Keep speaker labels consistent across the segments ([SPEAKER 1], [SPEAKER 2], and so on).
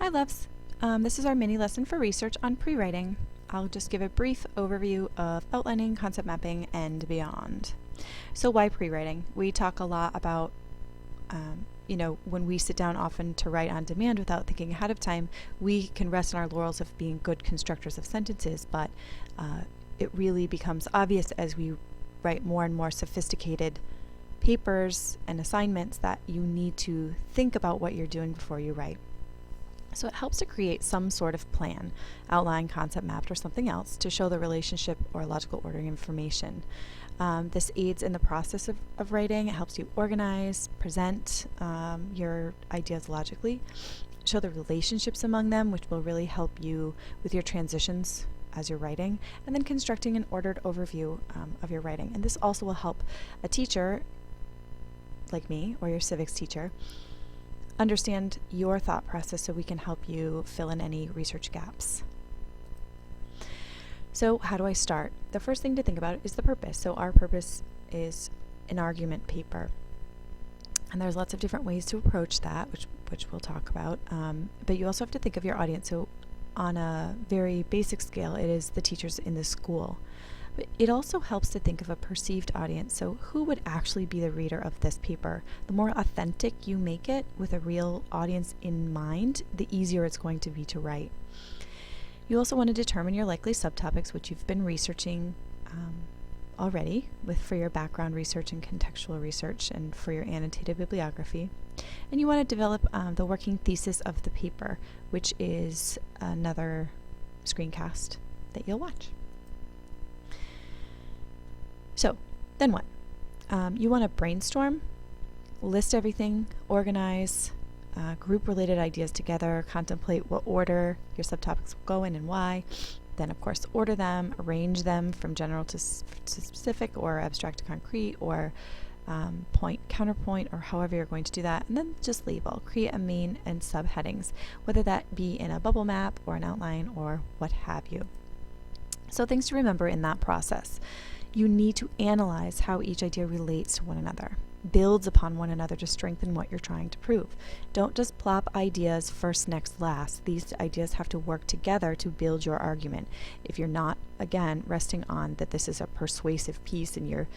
[SPEAKER 1] Hi loves, this is our mini lesson for research on prewriting. I'll just give a brief overview of outlining, concept mapping, and beyond. So why prewriting? We talk a lot about, when we sit down often to write on demand without thinking ahead of time, we can rest on our laurels of being good constructors of sentences, but it really becomes obvious as we write more and more sophisticated papers and assignments that you need to think about what you're doing before you write. So it helps to create some sort of plan, outline, concept mapped, or something else to show the relationship or logical ordering information. This aids in the process of writing. It helps you organize, present your ideas logically, show the relationships among them, which will really help you with your transitions as you're writing, and then constructing an ordered overview of your writing. And this also will help a teacher like me or your civics teacher understand your thought process so we can help you fill in any research gaps. So how do I start? The first thing to think about is the purpose. So our purpose is an argument paper. And there's lots of different ways to approach that, which we'll talk about. But you also have to think of your audience. So on a very basic scale, it is the teachers in the school. But it also helps to think of a perceived audience. So who would actually be the reader of this paper? The more authentic you make it with a real audience in mind, the easier it's going to be to write. You also want to determine your likely subtopics, which you've been researching already for your background research and contextual research and for your annotated bibliography. And you want to develop the working thesis of the paper, which is another screencast that you'll watch. So, then what? You want to brainstorm, list everything, organize, group related ideas together, contemplate what order your subtopics will go in and why. Then, of course, order them, arrange them from general to specific or abstract to concrete or point, counterpoint, or however you're going to do that. And then just label, create a main and subheadings, whether that be in a bubble map or an outline or what have you. So things to remember in that process. You need to analyze how each idea relates to one another, builds upon one another to strengthen what you're trying to prove. Don't just plop ideas first, next, last. These ideas have to work together to build your argument. If you're not, again, resting on that this is a persuasive piece and you're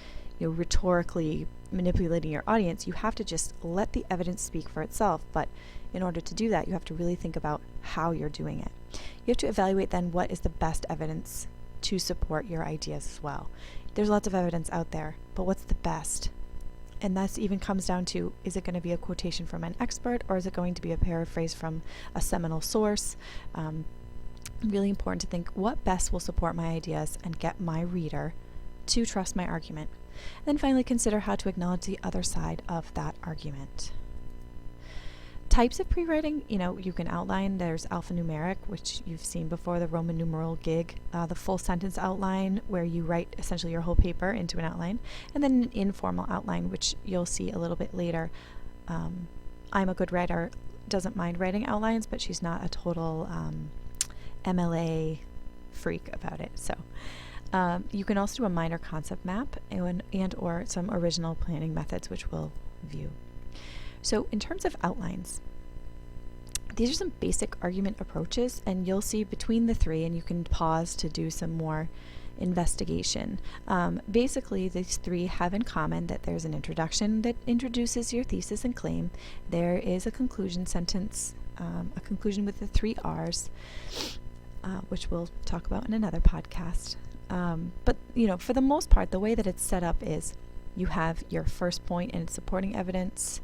[SPEAKER 1] rhetorically manipulating your audience, you have to just let the evidence speak for itself. But in order to do that, you have to really think about how you're doing it. You have to evaluate then what is the best evidence to support your ideas as well. There's lots of evidence out there, but what's the best? And that even comes down to, is it going to be a quotation from an expert or is it going to be a paraphrase from a seminal source? Really important to think what best will support my ideas and get my reader to trust my argument. And then finally consider how to acknowledge the other side of that argument. Types of prewriting, you can outline. There's alphanumeric, which you've seen before, the Roman numeral gig, the full sentence outline, where you write essentially your whole paper into an outline, and then an informal outline, which you'll see a little bit later. I'm a good writer, doesn't mind writing outlines, but she's not a total MLA freak about it. So you can also do a minor concept map and or some original planning methods, which we'll view. So in terms of outlines, these are some basic argument approaches, and you'll see between the three, and you can pause to do some more investigation. Basically, these three have in common that there's an introduction that introduces your thesis and claim. There is a conclusion sentence, a conclusion with the 3 R's, which we'll talk about in another podcast. But for the most part, the way that it's set up is you have your first point and its supporting evidence,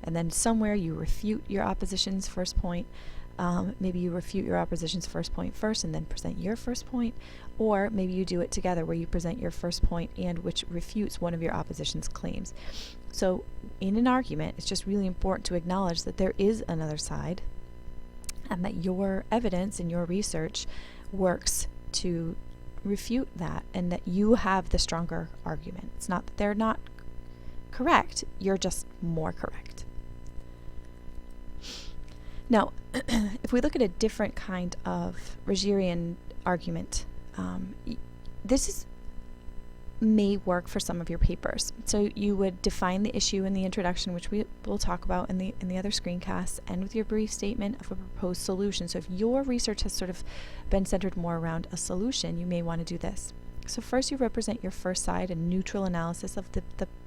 [SPEAKER 1] and then somewhere you refute your opposition's first point. Maybe you refute your opposition's first point first and then present your first point, or maybe you do it together where you present your first point and which refutes one of your opposition's claims. So in an argument, it's just really important to acknowledge that there is another side and that your evidence and your research works to refute that, and that you have the stronger argument. It's not that they're not correct, you're just more correct. Now, if we look at a different kind of Rogerian argument, this is may work for some of your papers. So you would define the issue in the introduction, which we will talk about in the other screencasts, and with your brief statement of a proposed solution. So if your research has sort of been centered more around a solution, you may want to do this. So first you represent your first side, a neutral analysis of the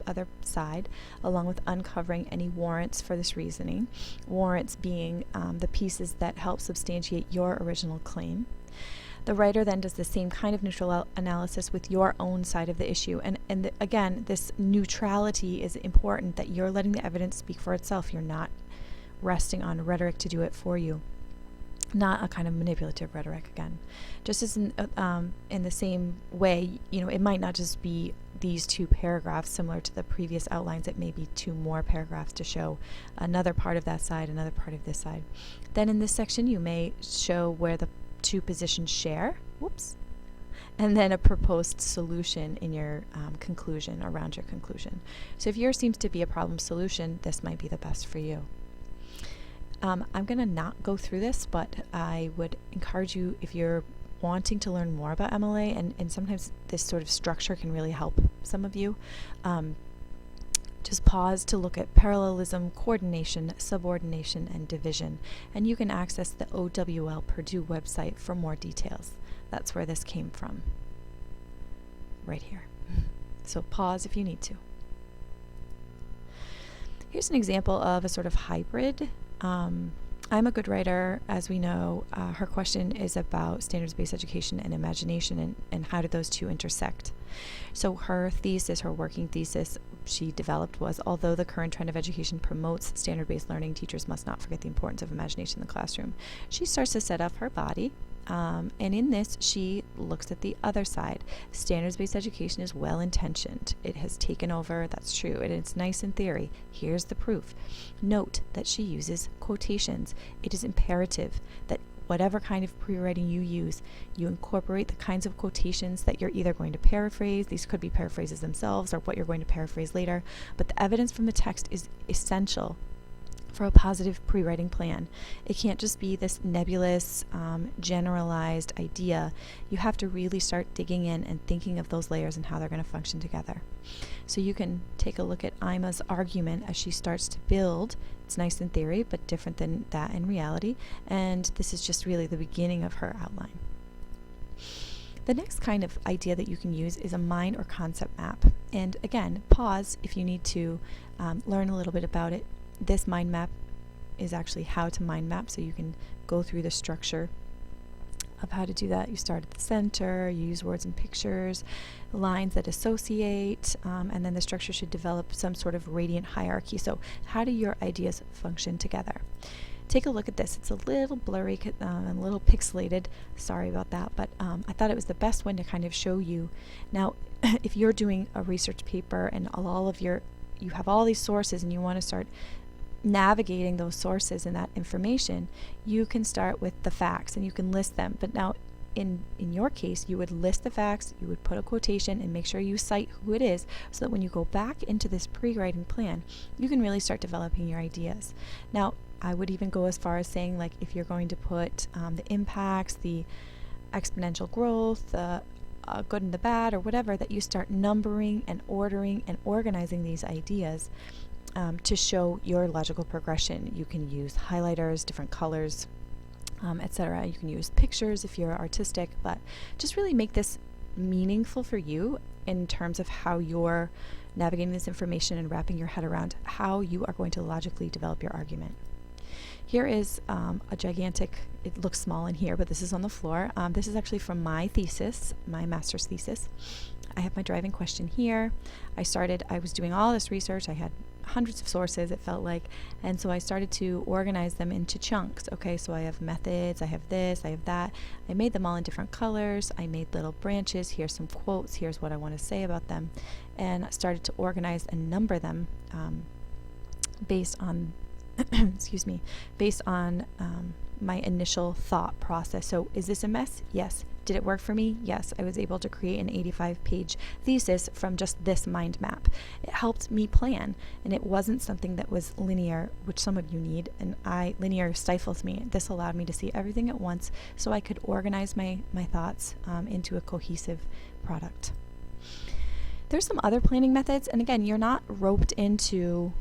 [SPEAKER 1] other side, along with uncovering any warrants for this reasoning. Warrants being the pieces that help substantiate your original claim. The writer then does the same kind of neutral analysis with your own side of the issue. And again, this neutrality is important, that you're letting the evidence speak for itself. You're not resting on rhetoric to do it for you. Not a kind of manipulative rhetoric, again. Just as in the same way, it might not just be these two paragraphs similar to the previous outlines. It may be two more paragraphs to show another part of that side, another part of this side. Then in this section, you may show where the two positions share, and then a proposed solution in your conclusion, around your conclusion. So if yours seems to be a problem solution, this might be the best for you. I'm going to not go through this, but I would encourage you, if you're wanting to learn more about MLA, and sometimes this sort of structure can really help some of you, just pause to look at parallelism, coordination, subordination, and division. And you can access the OWL Purdue website for more details. That's where this came from, right here. So pause if you need to. Here's an example of a sort of hybrid. I'm a good writer, as we know. Her question is about standards-based education and imagination, and how do those two intersect. So her thesis, her working thesis she developed was, although the current trend of education promotes standard-based learning, teachers must not forget the importance of imagination in the classroom. She starts to set up her body, and in this she looks at the other side. Standards-based education is well-intentioned. It has taken over, that's true, and it's nice in theory. Here's the proof. Note that she uses quotations. It is imperative that whatever kind of pre-writing you use, you incorporate the kinds of quotations that you're either going to paraphrase. These could be paraphrases themselves or what you're going to paraphrase later, but the evidence from the text is essential for a positive pre-writing plan. It can't just be this nebulous, generalized idea. You have to really start digging in and thinking of those layers and how they're going to function together. So you can take a look at Ima's argument as she starts to build. It's nice in theory, but different than that in reality. And this is just really the beginning of her outline. The next kind of idea that you can use is a mind or concept map. And again, pause if you need to learn a little bit about it. This mind map is actually how to mind map, so you can go through the structure of how to do that. You start at the center, you use words and pictures, lines that associate, and then the structure should develop some sort of radiant hierarchy. So how do your ideas function together? Take a look at this. It's a little blurry and a little pixelated. Sorry about that, but I thought it was the best one to kind of show you. Now, if you're doing a research paper and you have all these sources and you want to start navigating those sources and that information, you can start with the facts and you can list them. But now in your case, you would list the facts, you would put a quotation and make sure you cite who it is, so that when you go back into this pre-writing plan, you can really start developing your ideas. Now, I would even go as far as saying, like, if you're going to put the impacts, the exponential growth, the good and the bad, or whatever, that you start numbering and ordering and organizing these ideas to show your logical progression. You can use highlighters, different colors, etc. You can use pictures if you're artistic, but just really make this meaningful for you in terms of how you're navigating this information and wrapping your head around how you are going to logically develop your argument. Here is a gigantic, it looks small in here, but this is on the floor. This is actually from my thesis, my master's thesis. I have my driving question here. I was doing all this research. I had hundreds of sources, it felt like, and so I started to organize them into chunks. Okay, so I have methods, I have this, I have that. I made them all in different colors. I made little branches. Here's some quotes. Here's what I want to say about them, and I started to organize and number them based on based on my initial thought process. So is this a mess? Yes. Did it work for me? Yes. I was able to create an 85-page thesis from just this mind map. It helped me plan, and it wasn't something that was linear, which some of you need, and linear stifles me. This allowed me to see everything at once, so I could organize my thoughts into a cohesive product. There's some other planning methods, and again, you're not roped into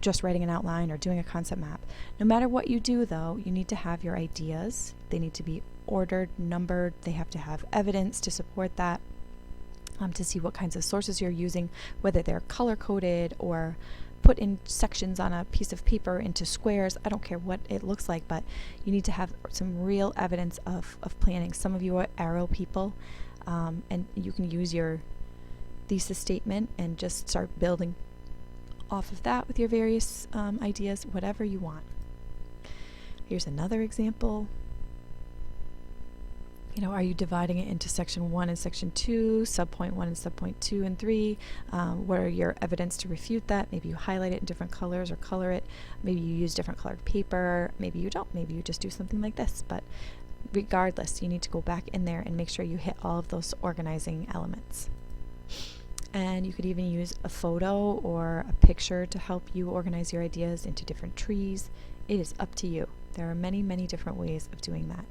[SPEAKER 1] just writing an outline or doing a concept map. No matter what you do, though, you need to have your ideas. They need to be ordered, numbered. They have to have evidence to support that, to see what kinds of sources you're using, whether they're color-coded or put in sections on a piece of paper into squares. I don't care what it looks like, but you need to have some real evidence of planning. Some of you are arrow people, and you can use your thesis statement and just start building off of that with your various ideas, whatever you want. Here's another example. Are you dividing it into section 1 and section 2, subpoint 1 and subpoint 2 and 3? What are your evidence to refute that? Maybe you highlight it in different colors or color it. Maybe you use different colored paper. Maybe you don't. Maybe you just do something like this. But regardless, you need to go back in there and make sure you hit all of those organizing elements. And you could even use a photo or a picture to help you organize your ideas into different trees. It is up to you. There are many, many different ways of doing that.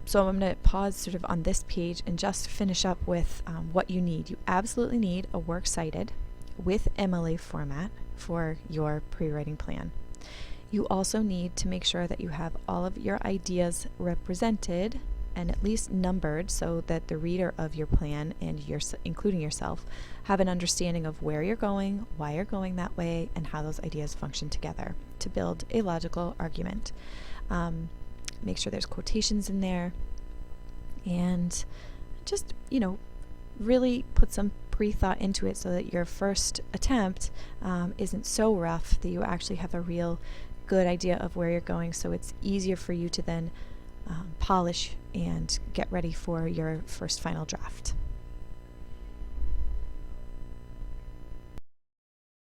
[SPEAKER 1] So I'm going to pause sort of on this page and just finish up with what you need. You absolutely need a works cited with MLA format for your pre-writing plan. You also need to make sure that you have all of your ideas represented and at least numbered so that the reader of your plan and including yourself have an understanding of where you're going, why you're going that way, and how those ideas function together to build a logical argument. Make sure there's quotations in there, and just, really put some pre-thought into it so that your first attempt isn't so rough that you actually have a real good idea of where you're going, so it's easier for you to then polish and get ready for your first final draft.